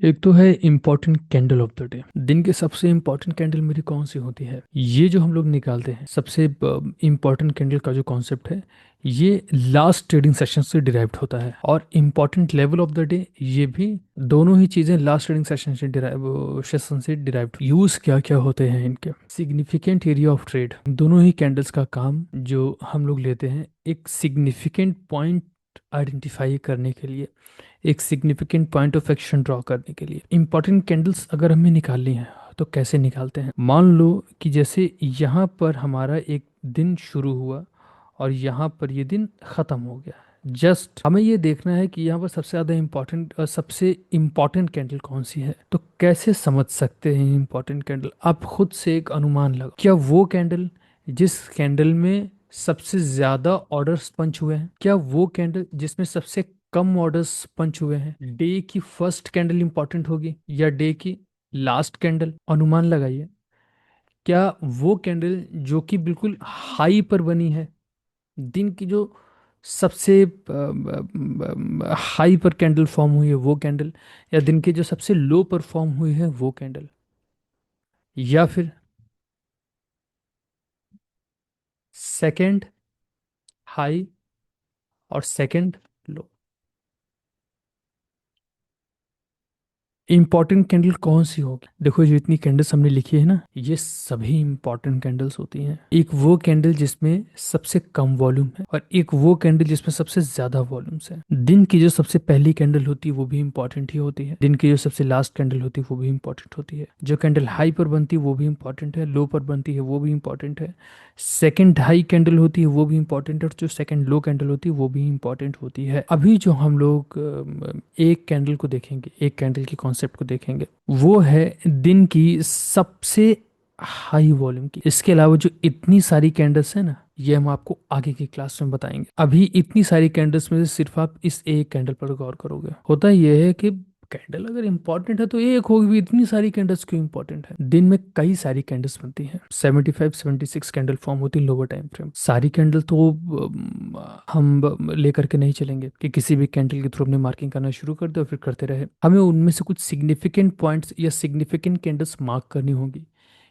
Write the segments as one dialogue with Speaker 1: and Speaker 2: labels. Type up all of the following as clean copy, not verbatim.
Speaker 1: एक तो है important candle of the day. दिन के सबसे इम्पोर्टेंट कैंडल मेरी कौन सी होती है, ये जो हम लोग निकालते हैं सबसे इम्पोर्टेंट कैंडल का जो कॉन्सेप्ट है, ये लास्ट ट्रेडिंग सेशन से डिराइव्ड होता है। और important level of the day, ये भी दोनों ही चीजें लास्ट ट्रेडिंग सेशन से डिराइव्ड। यूज क्या क्या होते हैं इनके, सिग्निफिकेंट एरिया ऑफ ट्रेड, दोनों ही कैंडल्स का काम जो हम लोग लेते हैं एक सिग्निफिकेंट पॉइंट आइडेंटिफाई करने के लिए, एक significant point of action draw करने के लिए। इंपॉर्टेंट कैंडल्स अगर हमें निकालनी है तो कैसे निकालते हैं, मान लो कि जैसे यहाँ पर हमारा एक दिन शुरू हुआ और यहाँ पर ये दिन खत्म हो गया। जस्ट हमें ये देखना है कि यहाँ पर सबसे ज़्यादा इम्पोर्टेंट और सबसे इम्पोर्टेंट कैंडल कौन सी है। तो कैसे समझ सकते हैं इम्पोर्टेंट कैंडल, आप खुद से एक अनुमान लगाओ। क्या वो कैंडल जिस कैंडल में सबसे ज्यादा ऑर्डर्स पंच हुए हैं, क्या वो कैंडल जिसमें सबसे कम ऑर्डर्स पंच हुए हैं, डे की फर्स्ट कैंडल इंपॉर्टेंट होगी या डे की लास्ट कैंडल? अनुमान लगाइए। क्या वो कैंडल जो कि बिल्कुल हाई पर बनी है, दिन की जो सबसे हाई पर कैंडल फॉर्म हुई है वो कैंडल, या दिन के जो सबसे लो पर फॉर्म हुई है वो कैंडल, या फिर सेकंड हाई और सेकंड लो? इंपॉर्टेंट कैंडल कौन सी होगी? देखो, जो इतनी कैंडल्स हमने लिखी है ना, ये सभी इंपॉर्टेंट कैंडल्स होती हैं। एक वो कैंडल जिसमें सबसे कम वॉल्यूम है और एक वो कैंडल जिसमें सबसे ज्यादा वॉल्यूम्स है। दिन की जो सबसे पहली कैंडल होती है वो भी इंपॉर्टेंट ही होती है, दिन की जो सबसे लास्ट कैंडल होती है वो भी इंपॉर्टेंट होती है, जो कैंडल हाई पर बनती है वो भी इंपॉर्टेंट है, लो पर बनती है वो भी इंपॉर्टेंट है, सेकंड हाई कैंडल होती है वो भी इंपॉर्टेंट है, और जो सेकंड लो कैंडल होती है वो भी इंपॉर्टेंट होती है। अभी जो हम लोग एक कैंडल को देखेंगे, एक कैंडल के कॉन्सेप्ट को देखेंगे, वो है दिन की सबसे हाई वॉल्यूम की। इसके अलावा जो इतनी सारी कैंडल्स है ना, ये हम आपको आगे की क्लास में बताएंगे। अभी इतनी सारी कैंडल्स में से सिर्फ आप इस एक कैंडल पर गौर करोगे। होता यह है कि कैंडल अगर इंपॉर्टेंट है तो एक होगी भी, इतनी सारी कैंडल्स क्यों इंपॉर्टेंट है? दिन में कई सारी कैंडल्स बनती हैं, 75-76 कैंडल फॉर्म होती है लोअर टाइम फ्रेम। सारी कैंडल तो हम लेकर के नहीं चलेंगे कि किसी भी कैंडल के थ्रू अपने मार्किंग करना शुरू कर दे और फिर करते रहे। हमें उनमें से कुछ सिग्निफिकेंट पॉइंट्स या सिग्निफिकेंट कैंडल्स मार्क करनी होगी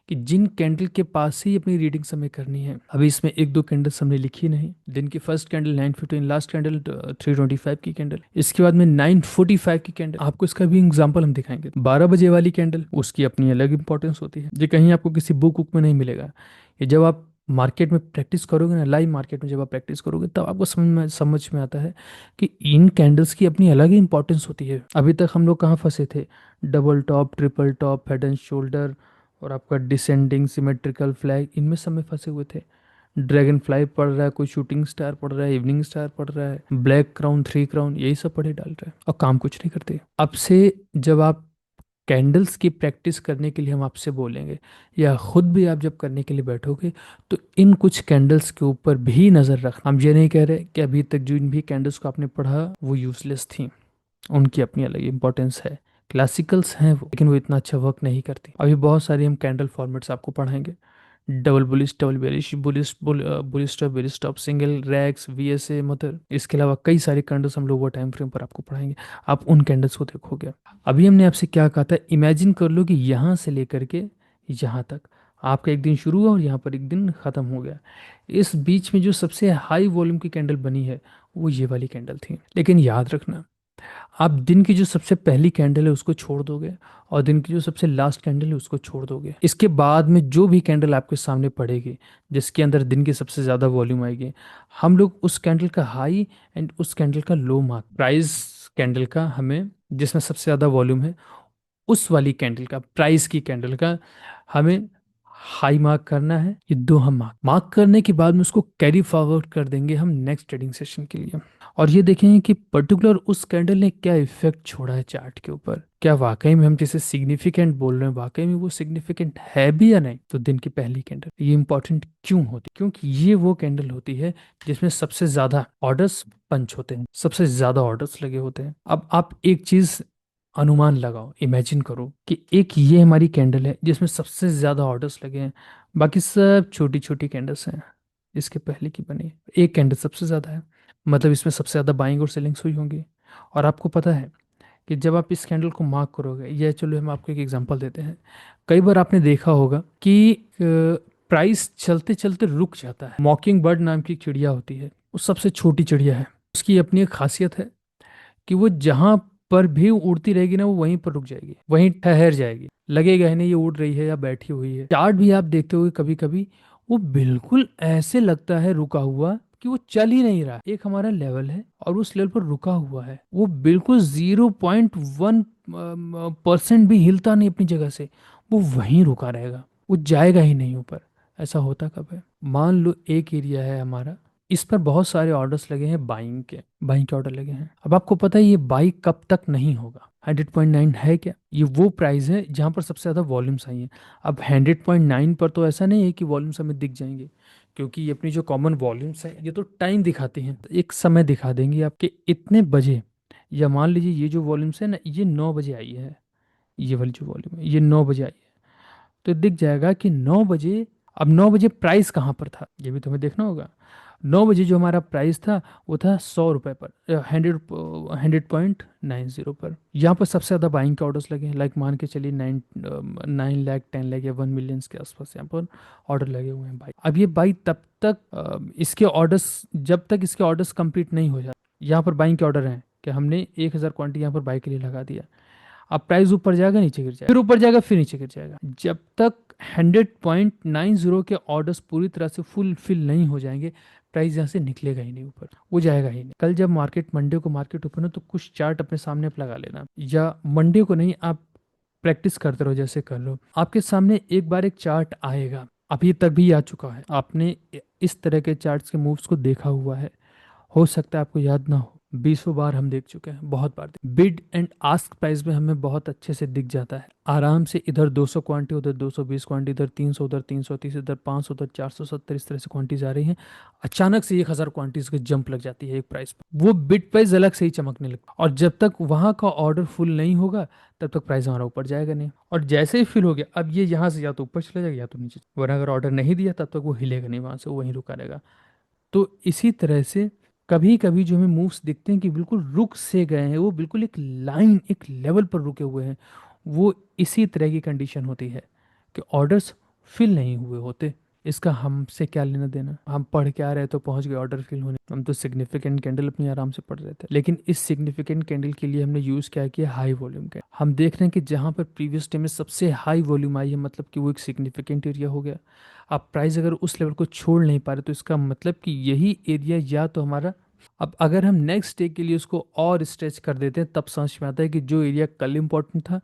Speaker 1: कि जिन कैंडल के पास ही अपनी रीडिंग हमें करनी है। अभी इसमें एक दो कैंडल्स हमने लिखी नहीं। दिन की फर्स्ट कैंडल 9:15, लास्ट कैंडल 3:25 की कैंडल, इसके बाद में 9:45 की कैंडल। आपको इसका भी एग्जांपल हम दिखाएंगे। 12 बजे वाली कैंडल, उसकी अपनी अलग इंपॉर्टेंस होती है, ये कहीं आपको किसी बुक में नहीं मिलेगा। ये जब आप मार्केट में प्रैक्टिस करोगे ना, लाइव मार्केट में जब आप प्रैक्टिस करोगे तब आपको समझ में आता है कि इन कैंडल्स की अपनी अलग ही इंपॉर्टेंस होती है। अभी तक हम लोग कहाँ फंसे थे? Double top, triple top, head and shoulder और आपका डिसेंडिंग सिमेट्रिकल फ्लैग, इनमें सब में फंसे हुए थे। ड्रैगन फ्लाई पढ़ रहा है, कोई शूटिंग स्टार पढ़ रहा है, इवनिंग स्टार पढ़ रहा है, ब्लैक क्राउन, थ्री क्राउन, यही सब पढ़े डाल रहा है और काम कुछ नहीं करते। अब से जब आप कैंडल्स की प्रैक्टिस करने के लिए हम आपसे बोलेंगे, या खुद भी आप जब करने के लिए बैठोगे, तो इन कुछ कैंडल्स के ऊपर भी नज़र रखना। हम ये नहीं कह रहे कि अभी तक जिन भी कैंडल्स को आपने पढ़ा वो यूजलेस थी, उनकी अपनी अलग इंपॉर्टेंस है। क्लासिकल्स हैं वो, लेकिन वो इतना अच्छा वर्क नहीं करती। अभी बहुत सारी हम कैंडल फॉर्मेट्स आपको पढ़ाएंगे। Double bullish, double bearish, bullish top, bearish top, single racks, VSA mother, इसके अलावा कई सारे कैंडल्स हम लोग वो टाइम फ्रेम पर आपको पढ़ाएंगे। आप उन कैंडल्स को देखोगे। अभी हमने आपसे क्या कहा था, इमेजिन कर लो कि यहाँ से लेकर के यहाँ तक आपका एक दिन शुरू हुआ और यहाँ पर एक दिन खत्म हो गया। इस बीच में जो सबसे हाई वॉल्यूम की कैंडल बनी है वो ये वाली कैंडल थी। लेकिन याद रखना, आप दिन की जो सबसे पहली कैंडल है उसको छोड़ दोगे और दिन की जो सबसे लास्ट कैंडल है उसको छोड़ दोगे। इसके बाद में जो भी कैंडल आपके सामने पड़ेगी जिसके अंदर दिन की सबसे ज़्यादा वॉल्यूम आएगी, हम लोग उस कैंडल का हाई एंड उस कैंडल का लो मार्क, प्राइस कैंडल का हमें जिसमें सबसे ज़्यादा वॉल्यूम है उस वाली कैंडल का, प्राइस की कैंडल का हमें हाई मार्क करना है। ये दो हम मार्क करने के बाद में उसको कैरी फॉरवर्ड कर देंगे हम नेक्स्ट ट्रेडिंग सेशन के लिए। और ये देखेंगे कि पर्टिकुलर उस कैंडल ने क्या इफेक्ट छोड़ा है चार्ट के ऊपर। क्या वाकई में हम जिसे सिग्निफिकेंट बोल रहे हैं वाकई में वो सिग्निफिकेंट है भी या नहीं। तो दिन की पहली कैंडल ये इंपॉर्टेंट क्यों होती है? क्योंकि ये वो कैंडल होती है जिसमें सबसे ज्यादा ऑर्डर्स पंच होते हैं, सबसे ज्यादा ऑर्डर्स लगे होते हैं। अब आप एक चीज अनुमान लगाओ, इमेजिन करो कि एक ये हमारी कैंडल है जिसमें सबसे ज्यादा ऑर्डर्स लगे हैं, बाकी सब छोटी छोटी कैंडल्स हैं। इसके पहले की बनी एक कैंडल सबसे ज्यादा है, मतलब इसमें सबसे ज्यादा बाइंग और सेलिंग्स हुई होंगी। और आपको पता है कि जब आप इस कैंडल को मार्क करोगे, या चलो हम आपको एक एग्जांपल देते हैं। कई बार आपने देखा होगा कि प्राइस चलते चलते रुक जाता है। मॉकिंग बर्ड नाम की एक चिड़िया होती है, वो सबसे छोटी चिड़िया है। उसकी अपनी एक खासियत है कि वो जहां पर भी उड़ती रहेगी ना, वो वहीं पर रुक जाएगी, वहीं ठहर जाएगी, लगेगा ही नहीं ये उड़ रही है या बैठी हुई है। चार्ट भी आप देखते होगे कभी कभी, वो बिल्कुल ऐसे लगता है रुका हुआ कि वो चल ही नहीं रहा। एक हमारा लेवल है और उस लेवल पर रुका हुआ है, वो बिल्कुल 0.1% भी हिलता नहीं अपनी जगह से, वो वहीं रुका रहेगा, वो जाएगा ही नहीं ऊपर। ऐसा होता कब है? मान लो एक एरिया है हमारा, इस पर बहुत सारे ऑर्डर्स लगे हैं, बाइंग के ऑर्डर लगे हैं। अब आपको पता है ये बाई कब तक नहीं होगा। 100.9 है क्या? ये वो प्राइस है जहां पर सबसे ज्यादा वॉल्यूम्स आई हैं। अब 100.9 पर तो ऐसा नहीं है कि वॉल्यूम्स हमें दिख जाएंगे, क्योंकि ये अपनी जो कॉमन वॉल्यूम्स है ये तो टाइम दिखाती हैं, तो एक समय दिखा देंगे आपके इतने बजे। या मान लीजिए ये जो वॉल्यूम्स है ना, ये 9 बजे आई है, ये वाली जो वॉल्यूम है ये 9 बजे आई है, तो दिख जाएगा कि 9 बजे। अब 9 बजे प्राइस कहाँ पर था, ये भी तुम्हें देखना होगा। 9 बजे जो हमारा प्राइस था वो था 100 रुपये पर, 100.90 पर। यहाँ पर सबसे ज़्यादा बाइंग के ऑर्डर्स लगे हैं, लाइक मान के चलिए 9 लाख 10 लाख या 1 मिलियंस के आसपास यहाँ पर ऑर्डर लगे हुए हैं भाई। अब ये बाई तब तक इसके ऑर्डर्स, जब तक इसके ऑर्डर्स कंप्लीट नहीं हो जाते। यहाँ पर बाइंग के ऑर्डर हैं कि हमने 1,000 क्वांटिटी यहाँ पर बाई के लिए लगा दिया। अब प्राइस ऊपर जाएगा, नीचे गिर जाएगा, फिर ऊपर जाएगा, फिर नीचे गिर जाएगा, जब तक 100.90 के ऑर्डर्स पूरी तरह से फुलफिल नहीं हो जाएंगे, प्राइस यहाँ से निकलेगा ही नहीं ऊपर, वो जाएगा ही नहीं। कल जब मंडे को मार्केट ओपन हो तो कुछ चार्ट अपने सामने आप लगा लेना, या मंडे को नहीं, आप प्रैक्टिस करते रहो, जैसे कर लो, आपके सामने एक बार एक चार्ट आएगा। अभी तक भी आ चुका है, आपने इस तरह के चार्ट्स के मूव्स को देखा हुआ है, हो सकता है आपको याद ना हो। 20 बार हम देख चुके हैं, बहुत बार। बिड एंड आस्क प्राइस में हमें बहुत अच्छे से दिख जाता है आराम से, इधर 200 क्वांटिटी, उधर 220 क्वांटिटी, इधर 300, उधर 330, इधर 500, उधर 470, इस तरह से क्वांटिटीज आ रही हैं। अचानक से 1,000 क्वांटिटीज की जंप लग जाती है एक प्राइस पर, वो बिड प्राइस अलग से ही चमकने लगता है, और जब तक वहां का ऑर्डर फुल नहीं होगा तब तक प्राइस हमारा ऊपर जाएगा नहीं। और जैसे ही फिल हो गया, अब ये यहाँ से या तो ऊपर चला जाएगा या तो नीचे, वरना अगर ऑर्डर नहीं दिया तब तक वो हिलेगा नहीं वहां से, वो वहीं रुका रहेगा। तो इसी तरह से कभी कभी जो हमें मूव्स दिखते हैं कि बिल्कुल रुक से गए हैं, वो बिल्कुल एक लाइन, एक लेवल पर रुके हुए हैं, वो इसी तरह की कंडीशन होती है कि ऑर्डर्स फिल नहीं हुए होते। इसका हमसे क्या लेना देना, हम पढ़ के आ रहे तो पहुंच गए ऑर्डर फिल होने, हम तो सिग्निफिकेंट कैंडल अपनी आराम से पढ़ रहे थे। लेकिन इस सिग्निफिकेंट कैंडल के लिए हमने यूज क्या किया, हाई वॉल्यूम का। हम देख रहे हैं कि जहां पर प्रीवियस डे में सबसे हाई वॉल्यूम आई है, मतलब कि वो एक सिग्निफिकेंट एरिया हो गया। आप प्राइस अगर उस लेवल को छोड़ नहीं पा रहे तो इसका मतलब कि यही एरिया या तो हमारा। अब अगर हम नेक्स्ट डे के लिए उसको और स्ट्रेच कर देते हैं, तब समझ में आता है कि जो एरिया कल इंपॉर्टेंट था,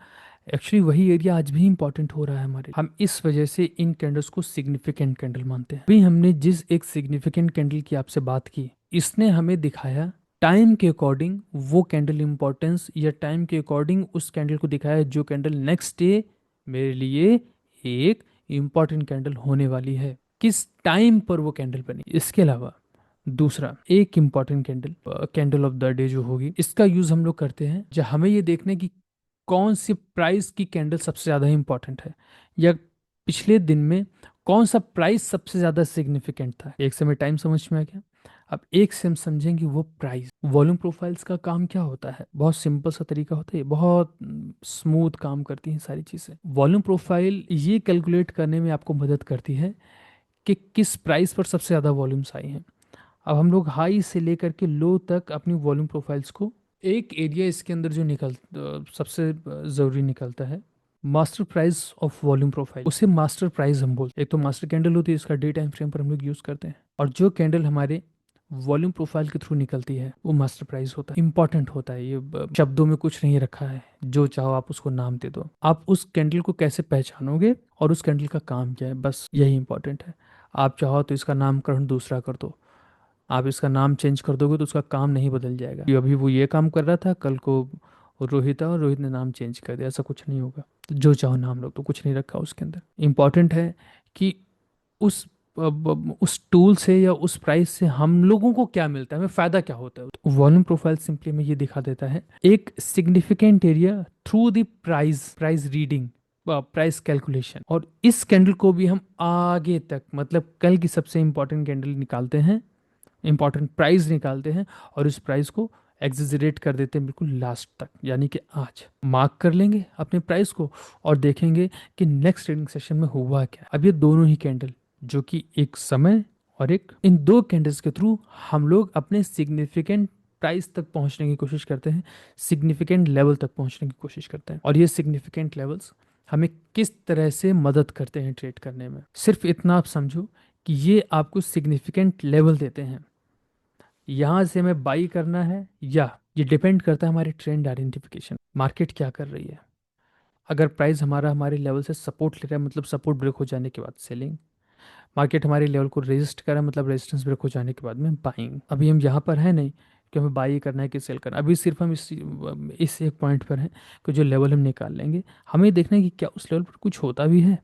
Speaker 1: एक्चुअली वही एरिया आज भी इंपॉर्टेंट हो रहा है हमारे। हम इस वजह से इन कैंडल्स को सिग्निफिकेंट कैंडल मानते हैं। अभी हमने जिस एक सिग्निफिकेंट कैंडल की आपसे बात की, इसने हमें दिखाया टाइम के अकॉर्डिंग वो कैंडल इंपॉर्टेंस, या टाइम के अकॉर्डिंग उस कैंडल को दिखाया जो कैंडल नेक्स्ट डे मेरे लिए एक इंपॉर्टेंट कैंडल होने वाली है, किस टाइम पर वो कैंडल बनी। इसके अलावा दूसरा एक important candle, candle of the day जो होगी, इसका यूज हम लोग करते हैं जब हमें ये देखने की कौन सी प्राइस की कैंडल सबसे ज़्यादा इंपॉर्टेंट है, या पिछले दिन में कौन सा प्राइस सबसे ज़्यादा सिग्निफिकेंट था। एक समय टाइम समझ में आ गया। अब एक से हम समझेंगे वो प्राइस। वॉल्यूम प्रोफाइल्स का काम क्या होता है, बहुत सिंपल सा तरीका होता है, बहुत स्मूथ काम करती हैं सारी चीज़ें। वॉल्यूम प्रोफाइल ये कैलकुलेट करने में आपको मदद करती है कि किस प्राइस पर सबसे ज़्यादा वॉल्यूम्स आई हैं। अब हम लोग हाई से लेकर के लो तक अपनी वॉल्यूम प्रोफाइल्स को, एक एरिया इसके अंदर जो सबसे ज़रूरी निकलता है, master price of volume profile, उसे मास्टर प्राइस हम बोलते हैं। एक तो मास्टर कैंडल होती है, इसका डे टाइम फ्रेम पर हम लोग यूज़ करते हैं, और जो कैंडल हमारे वॉल्यूम प्रोफाइल के थ्रू निकलती है वो मास्टर प्राइस होता है। इंपॉर्टेंट होता है ये, शब्दों में कुछ नहीं रखा है, जो चाहो आप उसको नाम दे दो। आप उस कैंडल को कैसे पहचानोगे और उस कैंडल का काम क्या है, बस यही इंपॉर्टेंट है। आप चाहो तो इसका नामकरण दूसरा कर दो, आप इसका नाम चेंज कर दोगे तो उसका काम नहीं बदल जाएगा कि अभी वो ये काम कर रहा था, कल को रोहित है और रोहित ने नाम चेंज कर दिया, ऐसा कुछ नहीं होगा। तो जो चाहो नाम लो, तो कुछ नहीं रखा उसके अंदर। इंपॉर्टेंट है कि उस उस टूल से या उस प्राइस से हम लोगों को क्या मिलता है, हमें फायदा क्या होता है। तो वॉल्यूम प्रोफाइल सिंपली में ये दिखा देता है एक significant area through the price reading, price calculation. और इस कैंडल को भी हम आगे तक, मतलब कल की सबसे इंपॉर्टेंट कैंडल निकालते हैं, इंपॉर्टेंट प्राइस निकालते हैं, और इस प्राइस को एग्जिजरेट कर देते हैं बिल्कुल लास्ट तक, यानी कि आज मार्क कर लेंगे अपने प्राइस को और देखेंगे कि नेक्स्ट ट्रेडिंग सेशन में हुआ क्या। अब ये दोनों ही कैंडल जो कि एक समय और एक, इन दो कैंडल्स के थ्रू हम लोग अपने सिग्निफिकेंट प्राइस तक पहुंचने की कोशिश करते हैं, सिग्निफिकेंट लेवल तक पहुंचने की कोशिश करते हैं। और ये सिग्निफिकेंट लेवल्स हमें किस तरह से मदद करते हैं ट्रेड करने में, सिर्फ इतना आप समझो कि ये आपको सिग्निफिकेंट लेवल देते हैं। यहाँ से हमें बाई करना है, या ये डिपेंड करता है हमारे ट्रेंड आइडेंटिफिकेशन, मार्केट क्या कर रही है। अगर प्राइस हमारा हमारे लेवल से सपोर्ट ले रहा है, मतलब सपोर्ट ब्रेक हो जाने के बाद सेलिंग। मार्केट हमारे लेवल को रेजिस्ट कर रहा है, मतलब रेजिस्टेंस ब्रेक हो जाने के बाद में बाइंग। अभी हम यहाँ पर है नहीं कि हमें बाई करना है कि सेल करना है, अभी सिर्फ हम इस एक पॉइंट पर हैं कि जो लेवल हम निकाल लेंगे, हमें देखना है कि क्या उस लेवल पर कुछ होता भी है,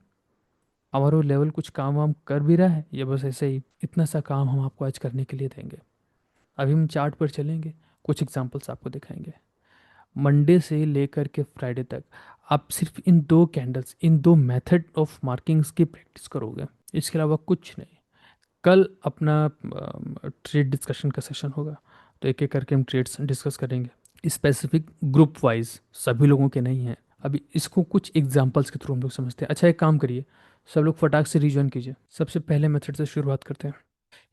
Speaker 1: हमारा वो लेवल कुछ काम वाम कर भी रहा है, या बस ऐसे ही इतना सा काम हम आपको आज करने के लिए देंगे। अभी हम चार्ट पर चलेंगे, कुछ एग्जांपल्स आपको दिखाएंगे। मंडे से लेकर के फ्राइडे तक आप सिर्फ इन दो कैंडल्स, इन दो मेथड ऑफ मार्किंग्स की प्रैक्टिस करोगे, इसके अलावा कुछ नहीं। कल अपना ट्रेड डिस्कशन का सेशन होगा, तो एक एक करके हम ट्रेड्स डिस्कस करेंगे, स्पेसिफिक ग्रुप वाइज, सभी लोगों के नहीं हैं। अभी इसको कुछ एग्जांपल्स के थ्रू हम लोग समझते हैं। अच्छा, एक काम करिए, सब लोग फटाक से रिज्वाइन कीजिए। सबसे पहले मेथड से शुरुआत करते हैं।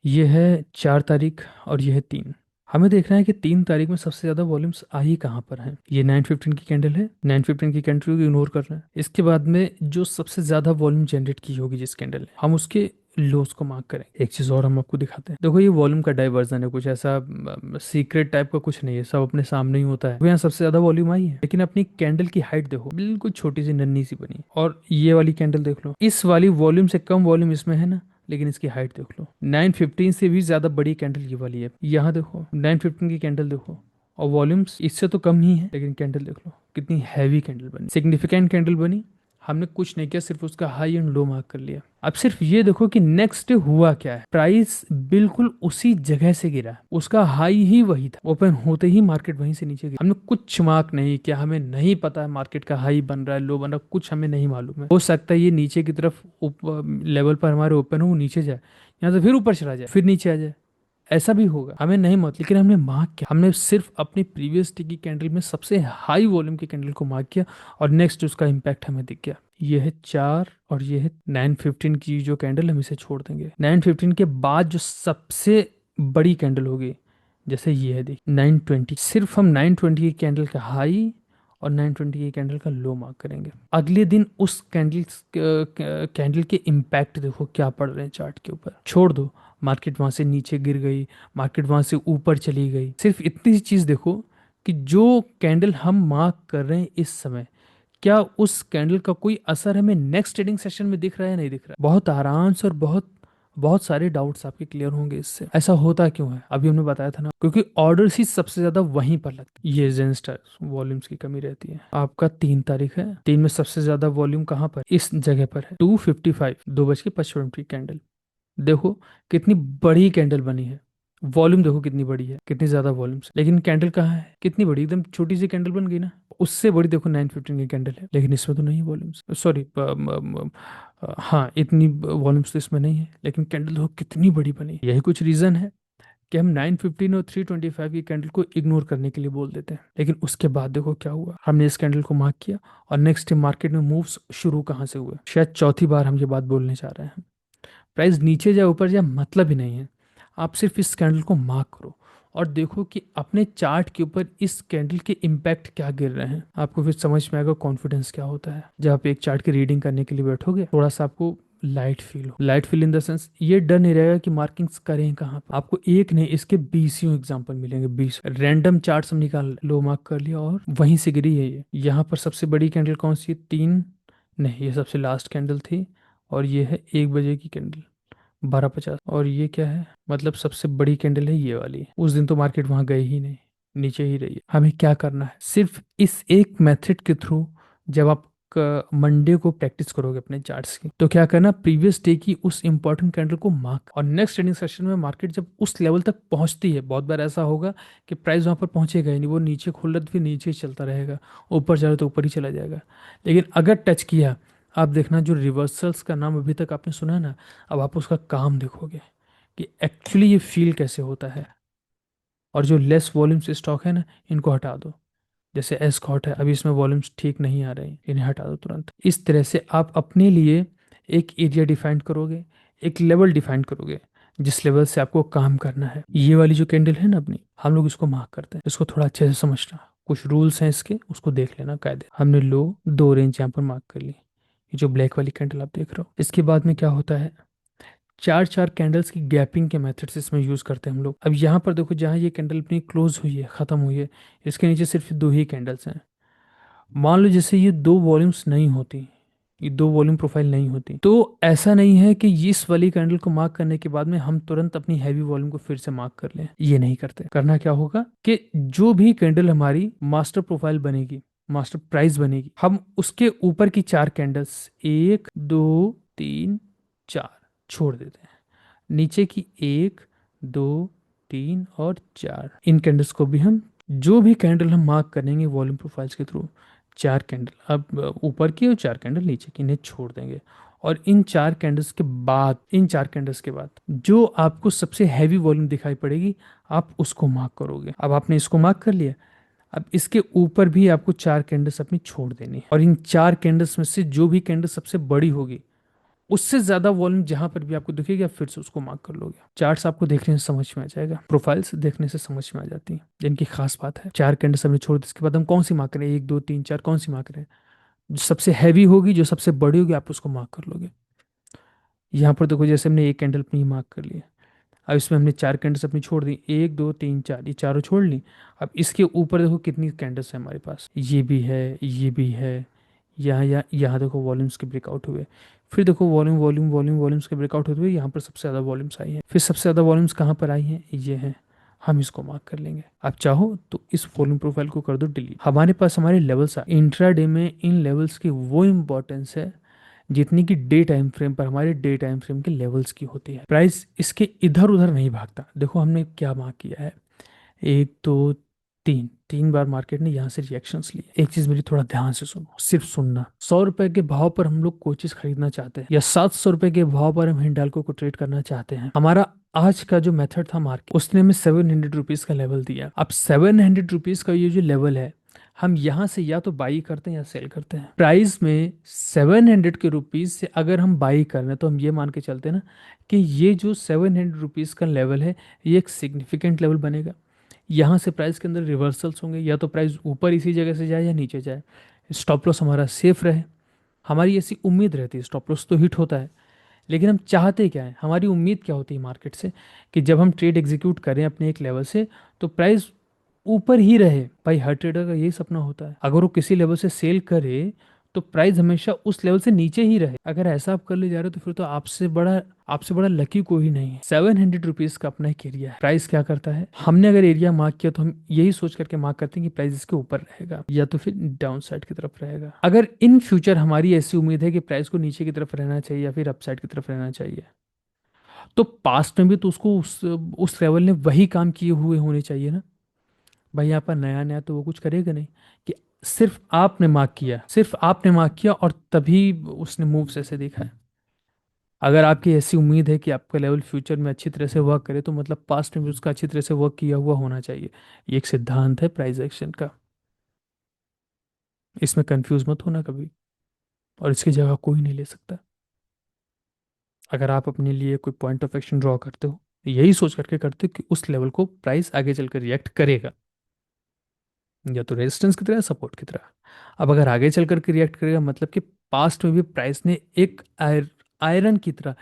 Speaker 1: ये है 4 तारीख और ये है 3। हमें देखना है कि 3 तारीख में सबसे ज्यादा वॉल्यूम्स आई कहाँ पर हैं। ये 9:15 की कैंडल है, 9:15 की कैंडल को इग्नोर कर रहे हैं। इसके बाद में जो सबसे ज्यादा वॉल्यूम जनरेट की होगी जिस कैंडल ने, हम उसके लोस को मार्क करें। एक चीज और हम आपको दिखाते हैं, देखो ये वॉल्यूम का डाइवर्जन है, कुछ ऐसा सीक्रेट टाइप का कुछ नहीं है, सब अपने सामने ही होता है। यहाँ सबसे ज्यादा वॉल्यूम आई है, लेकिन अपनी कैंडल की हाइट देखो, बिल्कुल छोटी सी नन्ही सी बनी। और ये वाली कैंडल देख लो, इस वाली वॉल्यूम से कम वॉल्यूम इसमें है ना, लेकिन इसकी हाइट देख लो, 9:15 से भी ज्यादा बड़ी कैंडल ये वाली है। यहाँ देखो 9:15 की कैंडल देखो, और वॉल्यूम्स इससे तो कम ही है, लेकिन कैंडल देख लो कितनी हैवी कैंडल बनी, सिग्निफिकेंट कैंडल बनी। हमने कुछ नहीं किया, सिर्फ उसका हाई एंड लो मार्क कर लिया। अब सिर्फ ये देखो कि नेक्स्ट डे हुआ क्या है, प्राइस बिल्कुल उसी जगह से गिरा, उसका हाई ही वही था, ओपन होते ही मार्केट वहीं से नीचे गिरा। हमने कुछ मार्क नहीं किया, हमें नहीं पता है मार्केट का हाई बन रहा है, लो बन रहा है, कुछ हमें नहीं मालूम है। हो सकता है ये नीचे की तरफ लेवल पर हमारे ओपन हो, नीचे जाए, यहाँ से फिर ऊपर चला जाए, फिर नीचे आ जाए, ऐसा भी होगा, हमें नहीं मत। लेकिन हमने मार्क किया, हमने सिर्फ अपनी प्रीवियस डे की कैंडल में सबसे हाई वॉल्यूम की कैंडल को मार्क किया, और नेक्स्ट उसका इम्पैक्ट हमें दिख गया। ये है 4 और ये है 9:15 की जो कैंडल, हम इसे छोड़ देंगे। 9:15 के बाद जो सबसे बड़ी कैंडल होगी, जैसे ये है, देख 9:20, सिर्फ हम 9:20 की कैंडल का हाई और 9:20 की कैंडल का लो मार्क करेंगे। अगले दिन उस कैंडल के इम्पैक्ट देखो क्या पड़ रहे हैं चार्ट के ऊपर। छोड़ दो मार्केट वहां से नीचे गिर गई, मार्केट वहां से ऊपर चली गई, सिर्फ इतनी सी चीज देखो कि जो कैंडल हम मार्क कर रहे हैं इस समय, क्या उस कैंडल का कोई असर हमें नेक्स्ट ट्रेडिंग सेशन में दिख रहा है, नहीं दिख रहा है। बहुत आराम से, और बहुत बहुत सारे डाउट्स आपके क्लियर होंगे इससे। ऐसा होता क्यों है, अभी हमने बताया था ना, क्योंकि ऑर्डर्स ही सबसे ज्यादा वहीं पर लगते हैं। ये जेनस्टर वॉल्यूम्स की कमी रहती है। आपका 3 तारीख है, 3 में सबसे ज्यादा वॉल्यूम कहाँ पर, इस जगह पर है, 2:55, 2:55 की कैंडल। देखो कितनी बड़ी कैंडल बनी है, वॉल्यूम देखो कितनी बड़ी है, कितनी ज्यादा वॉल्यूम से, लेकिन कैंडल कहाँ है, कितनी बड़ी, एकदम छोटी सी कैंडल बन गई ना। उससे बड़ी देखो 9:15 की कैंडल है, लेकिन इसमें तो नहीं वॉल्यूम्स, सॉरी, हाँ इतनी वॉल्यूम्स तो इसमें नहीं है, लेकिन कैंडल देखो कितनी बड़ी बनी। यही कुछ रीजन है कि हम 9:15 और 3:25 की कैंडल को इग्नोर करने के लिए बोल देते हैं। लेकिन उसके बाद देखो क्या हुआ, हमने इस कैंडल को मार्क किया, और नेक्स्ट मार्केट में मूव्स शुरू कहाँ से हुए। शायद चौथी बार हम ये बात बोलने जा रहे हैं, प्राइस नीचे जाए ऊपर जाए मतलब ही नहीं है। आप सिर्फ इस कैंडल को मार्क करो और देखो कि अपने चार्ट के ऊपर इस कैंडल के इम्पैक्ट क्या गिर रहे हैं। आपको फिर समझ में आएगा कॉन्फिडेंस क्या होता है। जब आप एक चार्ट की रीडिंग करने के लिए बैठोगे, थोड़ा सा आपको लाइट फील हो, light feel in the sense ये डर नहीं रहेगा कि मार्किंग्स करें कहाँ पर। आपको एक नहीं, इसके 20 एग्जाम्पल मिलेंगे, 20 रैंडम चार्ट हम निकाल, लो मार्क कर लिया और वहीं से गिरी है ये। यहाँ पर सबसे बड़ी कैंडल कौन सी है, 3 नहीं, ये सबसे लास्ट कैंडल थी, और ये है 1 बजे की कैंडल, 12:50। और ये क्या है, मतलब सबसे बड़ी कैंडल है ये वाली। उस दिन तो मार्केट वहां गई ही नहीं, नीचे ही रही है। हमें क्या करना है, सिर्फ इस एक मेथड के थ्रू, जब आप मंडे को प्रैक्टिस करोगे अपने चार्ट्स की, तो क्या करना, प्रीवियस डे की उस इंपॉर्टेंट कैंडल को मार्क, और नेक्स्ट ट्रेडिंग सेशन में मार्केट जब उस लेवल तक पहुंचती है, बहुत बार ऐसा होगा कि प्राइस वहां पर पहुंचेगा ही नहीं, वो नीचे खुल रहा तो फिर नीचे ही चलता रहेगा, ऊपर चला तो ऊपर ही चला जाएगा। लेकिन अगर टच किया, आप देखना जो रिवर्सल्स का नाम अभी तक आपने सुना है ना, अब आप उसका काम देखोगे कि एक्चुअली ये फील कैसे होता है। और जो लेस वॉल्यूम से स्टॉक है ना, इनको हटा दो। जैसे एस्कॉट है, अभी इसमें वॉल्यूम्स ठीक नहीं आ रहे हैं, इन्हें हटा दो तुरंत। इस तरह से आप अपने लिए एक एरिया डिफाइन करोगे, एक लेवल डिफाइन करोगे, जिस लेवल से आपको काम करना है। ये वाली जो कैंडल है ना अपनी, हम लोग इसको मार्क करते हैं। इसको थोड़ा अच्छे से समझना, कुछ रूल्स हैं इसके, उसको देख लेना कायदे। हमने लो दो रेंज यहाँ पर मार्क कर ली। ये जो ब्लैक वाली कैंडल आप देख रहे हो, इसके बाद में क्या होता है, चार चार कैंडल्स की गैपिंग के मेथड्स इसमें यूज करते हैं हम लोग। अब यहाँ पर देखो, जहाँ ये कैंडल अपनी क्लोज हुई है, खत्म हुई है, इसके नीचे सिर्फ दो ही कैंडल्स हैं। मान लो जैसे ये दो वॉल्यूम्स नहीं होती, ये दो वॉल्यूम प्रोफाइल नहीं होती, तो ऐसा नहीं है कि इस वाली कैंडल को मार्क करने के बाद में हम तुरंत अपनी हैवी वॉल्यूम को फिर से मार्क कर लें। ये नहीं करते। करना क्या होगा कि जो भी कैंडल हमारी मास्टर प्रोफाइल बनेगी, मास्टर प्राइस बनेगी, हम उसके ऊपर की चार कैंडल्स, एक दो तीन चार, छोड़ देते हैं। नीचे की एक दो तीन और चार, इन कैंडल्स को भी हम, जो भी कैंडल हम मार्क करेंगे वॉल्यूम प्रोफाइल्स के थ्रू, चार कैंडल अब ऊपर की और चार कैंडल नीचे की, इन्हें छोड़ देंगे। और इन चार कैंडल्स के बाद, इन चार कैंडल्स के बाद जो आपको सबसे हैवी वॉल्यूम दिखाई पड़ेगी, आप उसको मार्क करोगे। अब आपने इसको मार्क कर लिया, अब इसके ऊपर भी आपको चार कैंडल्स अपनी छोड़ देनी है। और इन चार कैंडल्स में से जो भी कैंडल सबसे बड़ी होगी, उससे ज्यादा वॉल्यूम जहां पर भी आपको दिखेगी, आप फिर से उसको मार्क कर लोगे। चार्ट्स आपको देखने से समझ में आ जाएगा, प्रोफाइल्स देखने से समझ में आ जाती है, जिनकी खास बात है। चार कैंडल्स हमने छोड़ दी, इसके बाद हम कौन सी मार्क करें, एक दो तीन चार, कौन सी मार्क करें, जो सबसे हैवी होगी, जो सबसे बड़ी होगी, आप उसको मार्क कर लोगे। यहाँ पर देखो, जैसे हमने एक कैंडल अपनी मार्क कर लिया, अब इसमें हमने चार कैंडल्स अपनी छोड़ दी, एक दो तीन चार, ये चारों छोड़ ली। अब इसके ऊपर देखो कितनी कैंडल्स है हमारे पास, ये भी है, ये भी है, यहाँ देखो वॉल्यूम्स के ब्रेकआउट हुए। फिर देखो वॉल्यूम वॉल्यूम वॉल्यूम वॉल्यूम्स के ब्रेकआउट होते हुए यहाँ पर सबसे ज़्यादा वॉल्यूम्स आई हैं। फिर सबसे ज़्यादा वॉल्यूम्स कहाँ पर आई हैं, ये हैं। हम इसको मार्क कर लेंगे। आप चाहो तो इस वॉल्यूम प्रोफाइल को कर दो डिलीट। हमारे पास हमारे लेवल्स आ, इंट्राडे में इन लेवल्स की वो इंपॉर्टेंस है जितनी कि डे टाइम फ्रेम पर हमारे डे टाइम फ्रेम के लेवल्स की होती है। प्राइस इसके इधर उधर नहीं भागता। देखो हमने क्या मार्क किया है, एक दो तीन, तीन बार मार्केट ने यहाँ से रिएक्शंस लिए। एक चीज मेरी थोड़ा ध्यान से सुनो, सिर्फ सुनना। 100 रुपए के भाव पर हम लोग कोई चीज खरीदना चाहते हैं, या 700 रुपए के भाव पर हम हिंडाल्को को ट्रेड करना चाहते हैं। हमारा आज का जो मेथड था मार्केट, उसने हमें 700 रुपीज का लेवल दिया। अब 700 रुपीज का ये जो लेवल है, हम यहाँ से या तो बाई करते हैं या सेल करते हैं। प्राइस में 700 के रुपीज से अगर हम बाई कर रहे हैं, तो हम ये मान के चलते हैं ना कि ये जो 700 रुपीज का लेवल है, ये एक सिग्निफिकेंट लेवल बनेगा। यहाँ से प्राइस के अंदर रिवर्सल्स होंगे, या तो प्राइस ऊपर इसी जगह से जाए या नीचे जाए, स्टॉप लॉस हमारा सेफ रहे। हमारी ऐसी उम्मीद रहती है। स्टॉप लॉस तो हिट होता है, लेकिन हम चाहते क्या है, हमारी उम्मीद क्या होती है मार्केट से, कि जब हम ट्रेड एग्जीक्यूट करें अपने एक लेवल से, तो प्राइस ऊपर ही रहे। भाई हर ट्रेडर का यही सपना होता है। अगर वो किसी लेवल से सेल करे, तो प्राइस हमेशा उस लेवल से नीचे ही रहे। अगर ऐसा आप कर ले जा रहे हो, तो फिर तो आपसे बड़ा लकी कोई नहीं है। 700 रुपीज का अपना एक एरिया है। प्राइस क्या करता है, हमने अगर एरिया मार्क किया, तो हम यही सोच करके मार्क करते हैं कि प्राइस इसके ऊपर रहेगा या तो फिर डाउन साइड की तरफ रहेगा। अगर इन फ्यूचर हमारी ऐसी उम्मीद है कि प्राइस को नीचे की तरफ रहना चाहिए या फिर अपसाइड की तरफ रहना चाहिए, तो पास्ट में भी तो उसको उस लेवल ने वही काम किए हुए होने चाहिए ना। भाई यहाँ पर नया नया तो वो कुछ करेगा नहीं कि सिर्फ आपने मार्क किया और तभी उसने मूव्स ऐसे देखा है। अगर आपकी ऐसी उम्मीद है कि आपका लेवल फ्यूचर में अच्छी तरह से वर्क करे, तो मतलब पास्ट में भी उसका अच्छी तरह से वर्क किया हुआ होना चाहिए। ये एक सिद्धांत है प्राइस एक्शन का, इसमें कंफ्यूज मत होना कभी, और इसकी जगह कोई नहीं ले सकता। अगर आप अपने लिए कोई पॉइंट ऑफ एक्शन ड्रॉ करते हो, यही सोच करके करते हो कि उस लेवल को प्राइस आगे चलकर रिएक्ट करेगा, या तो रेजिस्टेंस की तरह, सपोर्ट की तरह। अब अगर आगे चल करके रिएक्ट करेगा, मतलब कि पास्ट में भी प्राइस ने एक आयरन की तरह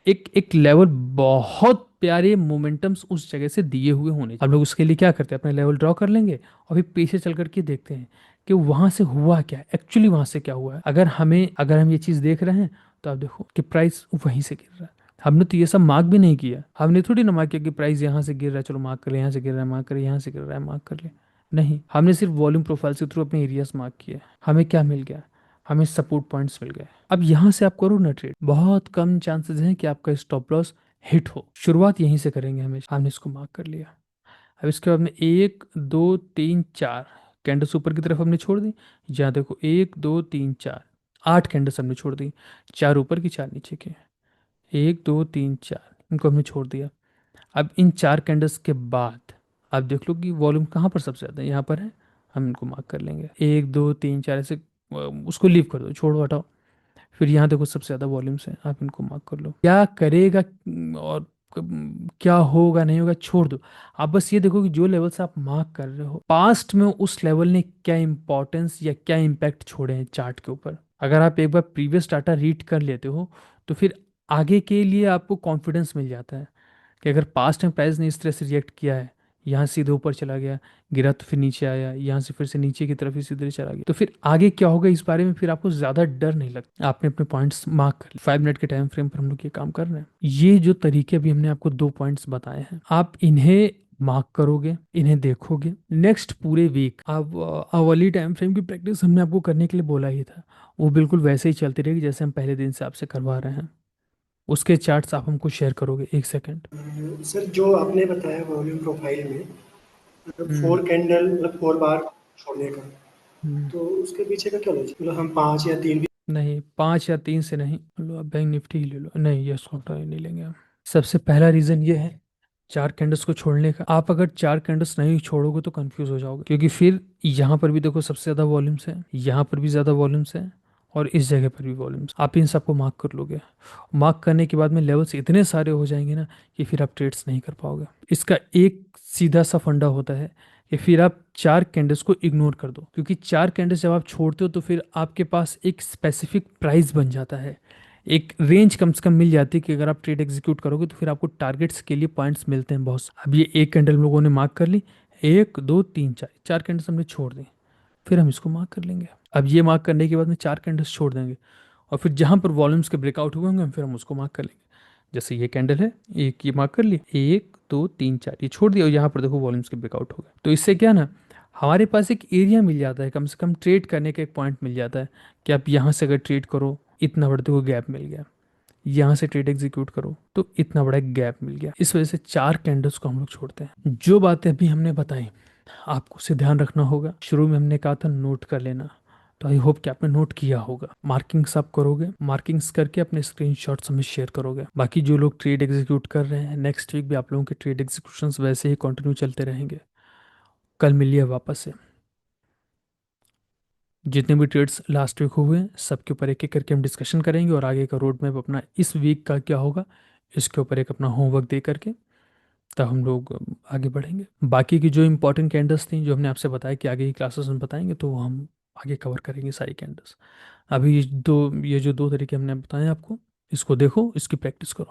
Speaker 1: एक एक लेवल, बहुत प्यारे मोमेंटम्स उस जगह से दिए हुए होने। हम लोग उसके लिए क्या करते हैं, अपने लेवल ड्रॉ कर लेंगे और फिर पीछे चल करके देखते हैं कि वहां से हुआ क्या, एक्चुअली वहां से क्या हुआ है। अगर हम ये चीज देख रहे हैं, तो आप देखो कि प्राइस वहीं से गिर रहा है। हमने तो ये सब मार्क भी नहीं किया। हमने थोड़ी ना मार्क किया कि प्राइस यहाँ से गिर रहा है, चलो मार्क कर ले, यहाँ से गिर रहा है मार्क कर ले, यहाँ से गिर रहा है मार्क कर ले। नहीं, हमने सिर्फ वॉल्यूम प्रोफाइल के थ्रू अपने एरियाज मार्क किए। हमें क्या मिल गया, हमें सपोर्ट पॉइंट्स मिल गए। अब यहाँ से आप करो ना ट्रेड, बहुत कम चांसेस हैं कि आपका स्टॉप लॉस हिट हो। शुरुआत यहीं से करेंगे हमेशा। हमने इसको मार्क कर लिया। अब इसके बाद में एक दो तीन चार कैंडल्स ऊपर की तरफ हमने छोड़ दी। यहाँ देखो, एक दो तीन चार, 8 कैंडल्स हमने छोड़ दी, चार ऊपर की चार नीचे के, एक दो तीन चार, इनको हमने छोड़ दिया। अब इन चार कैंडल्स के बाद आप देख लो कि वॉल्यूम कहाँ पर सबसे ज़्यादा है, यहाँ पर है। हम इनको मार्क कर लेंगे, 1 2 3 4 ऐसे। उसको लीव कर दो, छोड़ो, हटाओ। फिर यहाँ देखो सबसे ज़्यादा वॉल्यूम्स है, आप इनको मार्क कर लो। क्या करेगा और क्या होगा नहीं होगा छोड़ दो। आप बस ये देखो कि जो लेवल्स आप मार्क कर रहे हो पास्ट में उस लेवल ने क्या इंपॉर्टेंस या क्या इम्पैक्ट छोड़े हैं चार्ट के ऊपर। अगर आप एक बार प्रीवियस डाटा रीड कर लेते हो तो फिर आगे के लिए आपको कॉन्फिडेंस मिल जाता है कि अगर पास्ट में प्राइस ने इस तरह से रिएक्ट किया है, यहाँ सीधे ऊपर चला गया, गिरा तो फिर नीचे आया, यहाँ से फिर से नीचे की तरफ ही सीधे चला गया, तो फिर आगे क्या होगा इस बारे में फिर आपको ज्यादा डर नहीं लगता। आपने अपने पॉइंट्स मार्क कर लिए, 5 मिनट के टाइम फ्रेम पर हम लोग ये काम कर रहे हैं। ये जो तरीके अभी हमने आपको 2 पॉइंट्स बताए हैं, आप इन्हें मार्क करोगे, इन्हें देखोगे, नेक्स्ट पूरे वीक आप अवली टाइम फ्रेम की प्रैक्टिस हमने आपको करने के लिए बोला ही था, वो बिल्कुल वैसे ही चलती रहेगी जैसे हम पहले दिन से आपसे करवा रहे हैं। उसके चार्ट्स आप हमको शेयर करोगे, 1 सेकंड।
Speaker 2: सर जो आपने बताया वॉल्यूम प्रोफाइल में, मतलब
Speaker 1: हम्म।
Speaker 2: 4 कैंडल मतलब 4 बार छोड़ने का,
Speaker 1: हम्म।
Speaker 2: तो उसके पीछे का क्या लॉजिक, मतलब हम 5 या 3 भी।
Speaker 1: नहीं, 5 या 3 से नहीं लो, आप बैंक निफ्टी ही ले लो, नहीं ये स्कॉट नहीं लेंगे हम। सबसे पहला रीजन ये है चार कैंडल्स को छोड़ने का। आप अगर चार कैंडल्स नहीं छोड़ोगे तो कंफ्यूज हो जाओगे, क्योंकि फिर यहाँ पर भी देखो सबसे ज्यादा वॉल्यूम्स है, यहाँ पर भी ज्यादा वॉल्यूम्स है, और इस जगह पर भी वॉल्यूम्स। आप इन सबको मार्क कर लोगे, मार्क करने के बाद में लेवल्स इतने सारे हो जाएंगे ना कि फिर आप ट्रेड्स नहीं कर पाओगे। इसका एक सीधा सा फंडा होता है कि फिर आप चार कैंडल्स को इग्नोर कर दो, क्योंकि चार कैंडल्स जब आप छोड़ते हो तो फिर आपके पास एक स्पेसिफिक प्राइस बन जाता है, एक रेंज कम से कम मिल जाती है कि अगर आप ट्रेड एग्जीक्यूट करोगे तो फिर आपको टारगेट्स के लिए पॉइंट्स मिलते हैं बहुत। अब ये एक कैंडल हम लोगों ने मार्क कर ली, 1 2 3 4, चार कैंडल्स हमने छोड़ दी, फिर हम इसको मार्क कर लेंगे। अब ये मार्क करने के बाद में चार कैंडल्स छोड़ देंगे, और फिर जहां पर वॉल्यूम्स के ब्रेकआउट हुए होंगे फिर हम उसको मार्क कर लेंगे। जैसे ये कैंडल है, एक ये मार्क कर लिए, 1 2 3 4 ये छोड़ दिया, और यहाँ पर देखो वॉल्यूम्स के ब्रेकआउट हो गए। तो इससे क्या ना, हमारे पास एक एरिया मिल जाता है, कम से कम ट्रेड करने का एक पॉइंट मिल जाता है कि आप यहाँ से अगर ट्रेड करो इतना बड़ा देखो गैप मिल गया, यहाँ से ट्रेड एग्जीक्यूट करो तो इतना बड़ा गैप मिल गया। इस वजह से चार कैंडल्स को हम लोग छोड़ते हैं। जो बातें अभी हमने बताई आपको उसे ध्यान रखना होगा। शुरू में हमने कहा था नोट कर लेना, तो आई होप कि आपने नोट किया होगा। मार्किंग्स आप करोगे, मार्किंग्स करके अपने स्क्रीनशॉट्स हमें शेयर करोगे। बाकी जो लोग ट्रेड एग्जीक्यूट कर रहे हैं, नेक्स्ट वीक भी आप लोगों के ट्रेड एग्जीक्यूशंस वैसे ही कंटिन्यू चलते रहेंगे। कल मिलिए वापस से, जितने भी ट्रेड्स लास्ट वीक हुए हैं सबके ऊपर एक एक करके हम डिस्कशन करेंगे, और आगे का रोड मैप अपना इस वीक का क्या होगा इसके ऊपर एक अपना होमवर्क दे करके तब हम लोग आगे बढ़ेंगे। बाकी की जो इंपॉर्टेंट कैंडल्स थी जो हमने आपसे बताया कि आगे की क्लासेस में बताएंगे, तो वो हम आगे कवर करेंगे सारी कैंडल्स। अभी ये जो दो तरीके हमने बताए आपको, इसको देखो, इसकी प्रैक्टिस करो।